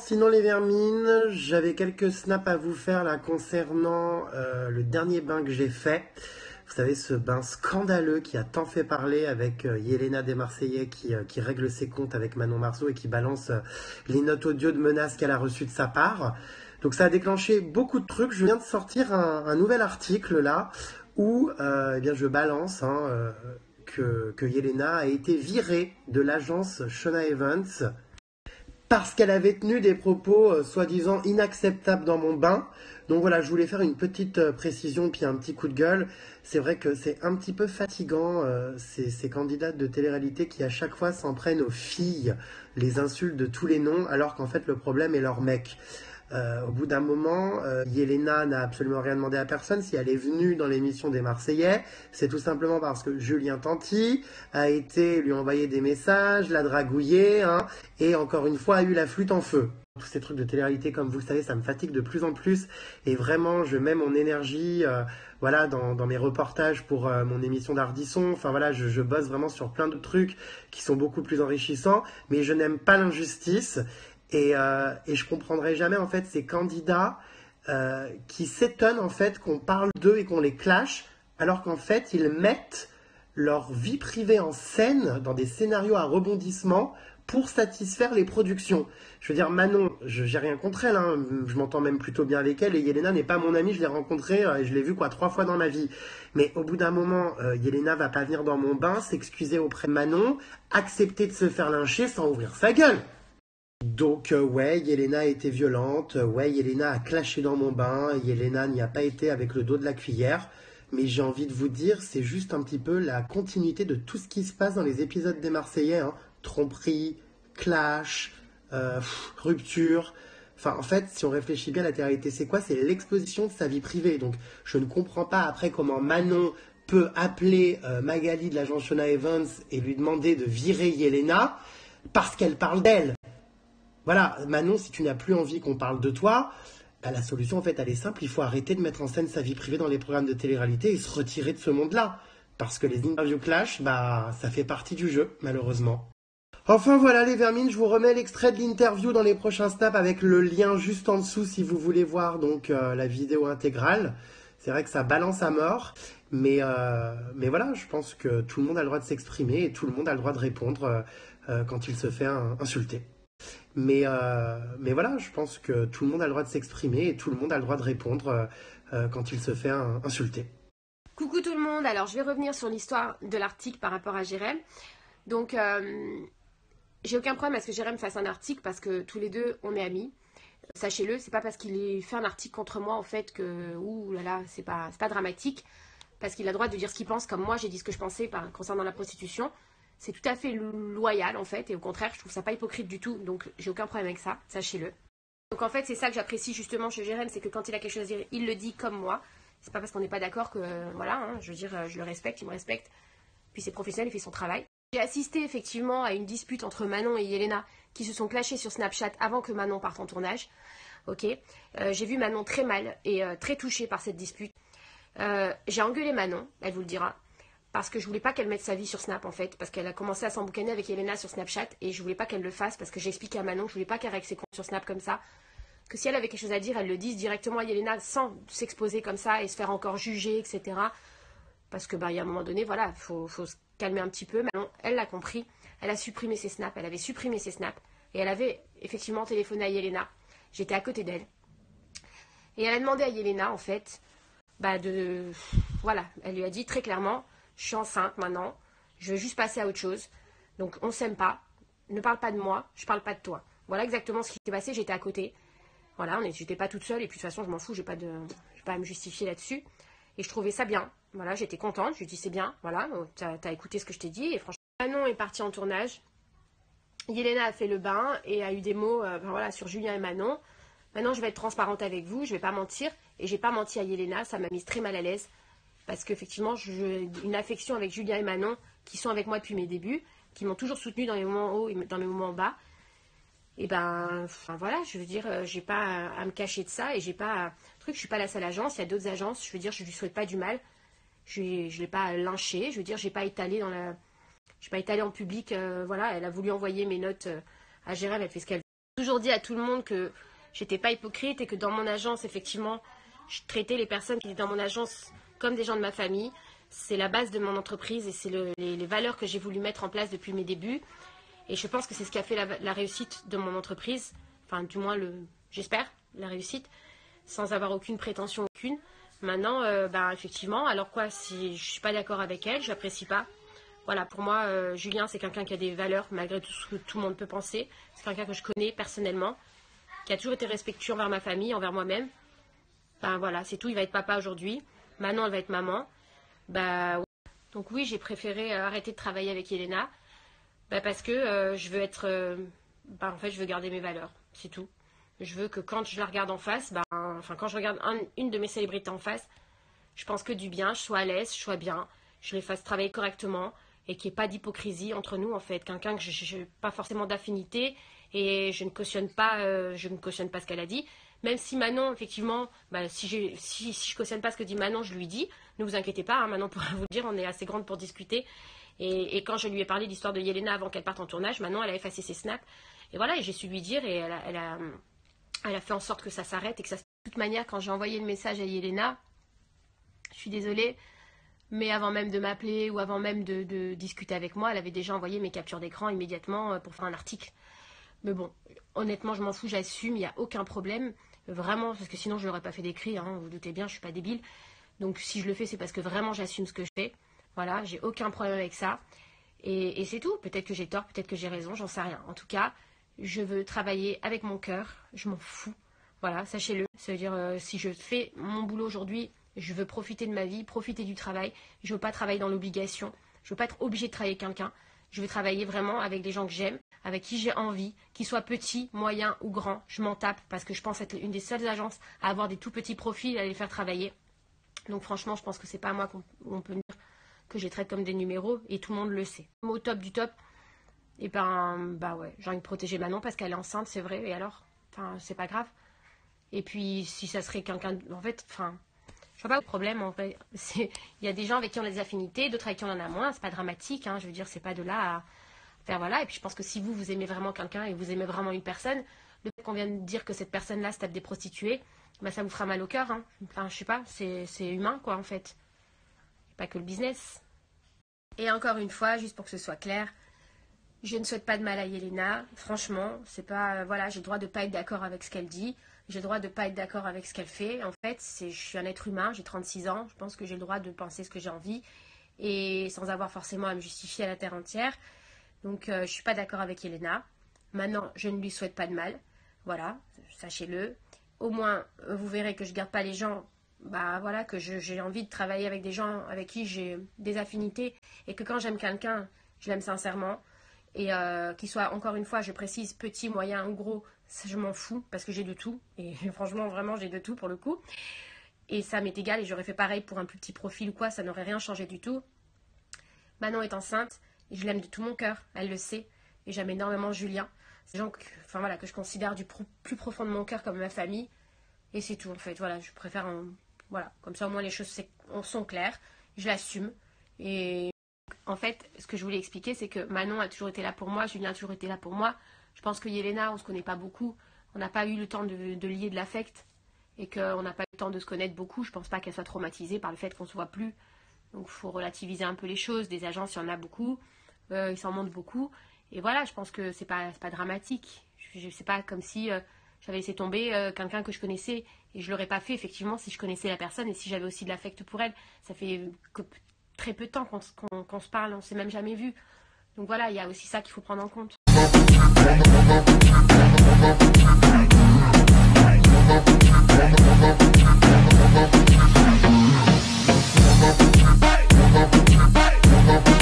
Sinon les vermines, j'avais quelques snaps à vous faire là concernant le dernier bain que j'ai fait. Vous savez, ce bain scandaleux qui a tant fait parler avec Yelena des Marseillais qui règle ses comptes avec Manon Marceau et qui balance les notes audio de menaces qu'elle a reçues de sa part. Donc ça a déclenché beaucoup de trucs. Je viens de sortir un nouvel article là où eh bien, je balance que Yelena a été virée de l'agence Shona Evans parce qu'elle avait tenu des propos soi-disant inacceptables dans mon bain. Donc voilà, je voulais faire une petite précision puis un petit coup de gueule. C'est vrai que c'est un petit peu fatigant ces candidates de télé-réalité qui à chaque fois s'en prennent aux filles, les insultes de tous les noms, alors qu'en fait le problème est leur mec. Au bout d'un moment, Yelena n'a absolument rien demandé à personne. Si elle est venue dans l'émission des Marseillais, c'est tout simplement parce que Julien Tanti a été lui envoyer des messages, l'a dragouillé, et encore une fois a eu la flûte en feu. Tous ces trucs de télé-réalité, comme vous le savez, ça me fatigue de plus en plus. Et vraiment, je mets mon énergie voilà, dans mes reportages pour mon émission d'Ardisson. Enfin voilà, je bosse vraiment sur plein de trucs qui sont beaucoup plus enrichissants. Mais je n'aime pas l'injustice. Et je comprendrai jamais en fait ces candidats qui s'étonnent en fait qu'on parle d'eux et qu'on les clash, alors qu'en fait ils mettent leur vie privée en scène dans des scénarios à rebondissement pour satisfaire les productions. Je veux dire, Manon, j'ai rien contre elle, je m'entends même plutôt bien avec elle, et Yelena n'est pas mon amie, je l'ai rencontrée, et je l'ai vue 3 fois dans ma vie. Mais au bout d'un moment, Yelena va pas venir dans mon bain, s'excuser auprès de Manon, accepter de se faire lyncher sans ouvrir sa gueule. Donc ouais, Yelena a été violente, ouais, Yelena a clashé dans mon bain, Yelena n'y a pas été avec le dos de la cuillère, mais j'ai envie de vous dire, c'est juste un petit peu la continuité de tout ce qui se passe dans les épisodes des Marseillais, tromperie, clash, rupture. Enfin, en fait, si on réfléchit bien, la télé-réalité, c'est quoi? C'est l'exposition de sa vie privée. Donc, je ne comprends pas après comment Manon peut appeler Magali de l'agence Shona Evans et lui demander de virer Yelena parce qu'elle parle d'elle. Voilà, Manon, si tu n'as plus envie qu'on parle de toi, bah, la solution en fait elle est simple, il faut arrêter de mettre en scène sa vie privée dans les programmes de télé-réalité et se retirer de ce monde-là. Parce que les interviews clash, bah ça fait partie du jeu, malheureusement. Enfin voilà les vermines, je vous remets l'extrait de l'interview dans les prochains snaps avec le lien juste en dessous si vous voulez voir donc la vidéo intégrale. C'est vrai que ça balance à mort, mais voilà, je pense que tout le monde a le droit de s'exprimer et tout le monde a le droit de répondre quand il se fait insulter. Mais voilà, je pense que tout le monde a le droit de s'exprimer et tout le monde a le droit de répondre quand il se fait insulter. Coucou tout le monde, alors je vais revenir sur l'histoire de l'article par rapport à Jérém. Donc j'ai aucun problème à ce que Jérém fasse un article parce que tous les deux on est amis. Sachez-le, c'est pas parce qu'il ait fait un article contre moi en fait que ouh là là, c'est pas dramatique. Parce qu'il a le droit de dire ce qu'il pense, comme moi j'ai dit ce que je pensais concernant la prostitution. C'est tout à fait loyal en fait, et au contraire je trouve ça pas hypocrite du tout, donc j'ai aucun problème avec ça, sachez-le. Donc en fait c'est ça que j'apprécie justement chez Jérém, c'est que quand il a quelque chose à dire, il le dit comme moi. C'est pas parce qu'on n'est pas d'accord que voilà, je veux dire, je le respecte, il me respecte, puis c'est professionnel, il fait son travail. J'ai assisté effectivement à une dispute entre Manon et Yelena qui se sont clashés sur Snapchat avant que Manon parte en tournage. Ok, j'ai vu Manon très mal et très touchée par cette dispute. J'ai engueulé Manon, elle vous le dira. Parce que je voulais pas qu'elle mette sa vie sur Snap en fait, parce qu'elle a commencé à s'emboucaner avec Yelena sur Snapchat et je voulais pas qu'elle le fasse parce que j'ai expliqué à Manon que je voulais pas qu'elle règle ses comptes sur Snap comme ça, que si elle avait quelque chose à dire, elle le dise directement à Yelena sans s'exposer comme ça et se faire encore juger, etc. Parce que il y a un moment donné, voilà, faut se calmer un petit peu. Manon, elle l'a compris, elle a supprimé ses snaps, elle avait supprimé ses snaps et elle avait effectivement téléphoné à Yelena. J'étais à côté d'elle et elle a demandé à Yelena en fait, voilà, elle lui a dit très clairement. Je suis enceinte maintenant, je veux juste passer à autre chose. Donc on s'aime pas, ne parle pas de moi, je parle pas de toi. Voilà exactement ce qui s'est passé, j'étais à côté. Voilà, j'étais pas toute seule et puis de toute façon je m'en fous, j'ai pas à me justifier là-dessus. Et je trouvais ça bien, voilà, j'étais contente, je lui ai dit c'est bien, voilà, t'as écouté ce que je t'ai dit et franchement. Manon est partie en tournage, Yelena a fait le bain et a eu des mots voilà, sur Julien et Manon. Maintenant je vais être transparente avec vous, je vais pas mentir. Et j'ai pas menti à Yelena, ça m'a mise très mal à l'aise. Parce qu'effectivement, j'ai une affection avec Julien et Manon, qui sont avec moi depuis mes débuts, qui m'ont toujours soutenue dans les moments hauts et dans les moments bas. Et voilà, je veux dire, j'ai pas à me cacher de ça, et j'ai pas je suis pas la seule agence, il y a d'autres agences, je veux dire, je lui souhaite pas du mal. Je l'ai pas lynché, je veux dire, j'ai pas étalé en public, voilà, elle a voulu envoyer mes notes à Jérém, elle fait ce qu'elle veut. Toujours dit à tout le monde que j'étais pas hypocrite et que dans mon agence, effectivement, je traitais les personnes qui étaient dans mon agence comme des gens de ma famille. C'est la base de mon entreprise et c'est les valeurs que j'ai voulu mettre en place depuis mes débuts. Et je pense que c'est ce qui a fait la réussite de mon entreprise. Enfin, du moins, j'espère, la réussite, sans avoir aucune prétention, aucune. Maintenant, effectivement, alors quoi, si je suis pas d'accord avec elle, je l'apprécie pas. Voilà, pour moi, Julien, c'est quelqu'un qui a des valeurs, malgré tout ce que tout le monde peut penser. C'est quelqu'un que je connais personnellement, qui a toujours été respectueux envers ma famille, envers moi-même. Ben voilà, c'est tout, il va être papa aujourd'hui. Maintenant, elle va être maman. Ouais. Donc oui, j'ai préféré arrêter de travailler avec Yelena. Parce que je veux être... en fait, je veux garder mes valeurs, c'est tout. Je veux que quand je la regarde en face, quand je regarde une de mes célébrités en face, je pense que du bien, je sois à l'aise, je sois bien, je les fasse travailler correctement et qu'il n'y ait pas d'hypocrisie entre nous, en fait. Quelqu'un que je n'ai pas forcément d'affinité et je ne cautionne pas ce qu'elle a dit. Même si Manon, effectivement, si je cautionne pas ce que dit Manon, je lui dis, ne vous inquiétez pas, hein, Manon pourra vous le dire, on est assez grande pour discuter. Et quand je lui ai parlé de l'histoire de Yelena avant qu'elle parte en tournage, Manon, elle a effacé ses snaps. Et voilà, et j'ai su lui dire, et elle a fait en sorte que ça s'arrête. Et que ça... De toute manière, quand j'ai envoyé le message à Yelena, je suis désolée, mais avant même de m'appeler ou avant même de discuter avec moi, elle avait déjà envoyé mes captures d'écran immédiatement pour faire un article. Mais bon, honnêtement, je m'en fous, j'assume, il n'y a aucun problème. Vraiment, parce que sinon, je ne l'aurais pas fait d'écrit, hein, vous vous doutez bien, je ne suis pas débile. Donc si je le fais, c'est parce que vraiment, j'assume ce que je fais. Voilà, j'ai aucun problème avec ça. Et c'est tout. Peut-être que j'ai tort, peut-être que j'ai raison, j'en sais rien. En tout cas, je veux travailler avec mon cœur, je m'en fous. Voilà, sachez-le. Ça veut dire, si je fais mon boulot aujourd'hui, je veux profiter de ma vie, profiter du travail. Je veux pas travailler dans l'obligation. Je veux pas être obligée de travailler avec quelqu'un. Je veux travailler vraiment avec des gens que j'aime, avec qui j'ai envie, qu'ils soient petits, moyens ou grands. Je m'en tape parce que je pense être une des seules agences à avoir des tout petits profils et à les faire travailler. Donc franchement, je pense que c'est pas à moi qu'on peut dire que je les traite comme des numéros et tout le monde le sait. Au top du top, et ouais, j'ai envie de protéger Manon parce qu'elle est enceinte, c'est vrai, et alors, c'est pas grave. Et puis si ça serait quelqu'un, en fait, je vois pas le problème en fait. Il y a des gens avec qui on a des affinités, d'autres avec qui on en a moins, c'est pas dramatique, hein, je veux dire, c'est pas de là à faire voilà. Et puis je pense que si vous aimez vraiment quelqu'un et vous aimez vraiment une personne, le fait qu'on vienne de dire que cette personne-là se tape des prostituées, ça vous fera mal au cœur, hein. Je sais pas, c'est humain quoi en fait. Pas que le business. Et encore une fois, juste pour que ce soit clair, je ne souhaite pas de mal à Yelena. Franchement, c'est pas... voilà, j'ai le droit de pas être d'accord avec ce qu'elle dit. J'ai le droit de pas être d'accord avec ce qu'elle fait. En fait, je suis un être humain, j'ai 36 ans. Je pense que j'ai le droit de penser ce que j'ai envie. Et sans avoir forcément à me justifier à la terre entière. Donc, je suis pas d'accord avec Yelena. Maintenant, je ne lui souhaite pas de mal. Voilà, sachez-le. Au moins, vous verrez que je garde pas les gens... voilà, que j'ai envie de travailler avec des gens avec qui j'ai des affinités et que quand j'aime quelqu'un, je l'aime sincèrement et qu'il soit, encore une fois, je précise, petit, moyen ou gros, ça, je m'en fous parce que j'ai de tout et franchement, vraiment, j'ai de tout pour le coup et ça m'est égal et j'aurais fait pareil pour un plus petit profil ou quoi, ça n'aurait rien changé du tout. Manon est enceinte et je l'aime de tout mon cœur, elle le sait et j'aime énormément Julien. C'est des gens que je considère du plus profond de mon cœur comme ma famille et c'est tout en fait, voilà, je préfère voilà, comme ça au moins les choses sont claires, je l'assume. Et en fait, ce que je voulais expliquer, c'est que Manon a toujours été là pour moi, Julien a toujours été là pour moi. Je pense que Yelena, on se connaît pas beaucoup, on n'a pas eu le temps de lier de l'affect et qu'on n'a pas eu le temps de se connaître beaucoup. Je pense pas qu'elle soit traumatisée par le fait qu'on se voit plus. Donc il faut relativiser un peu les choses. Des agences, il y en a beaucoup, ils s'en montrent beaucoup. Et voilà, je pense que c'est pas dramatique. Je sais pas comme si j'avais laissé tomber quelqu'un que je connaissais et je l'aurais pas fait effectivement si je connaissais la personne et si j'avais aussi de l'affect pour elle. Ça fait que très peu de temps qu'on se parle, on s'est même jamais vu. Donc voilà, il y a aussi ça qu'il faut prendre en compte.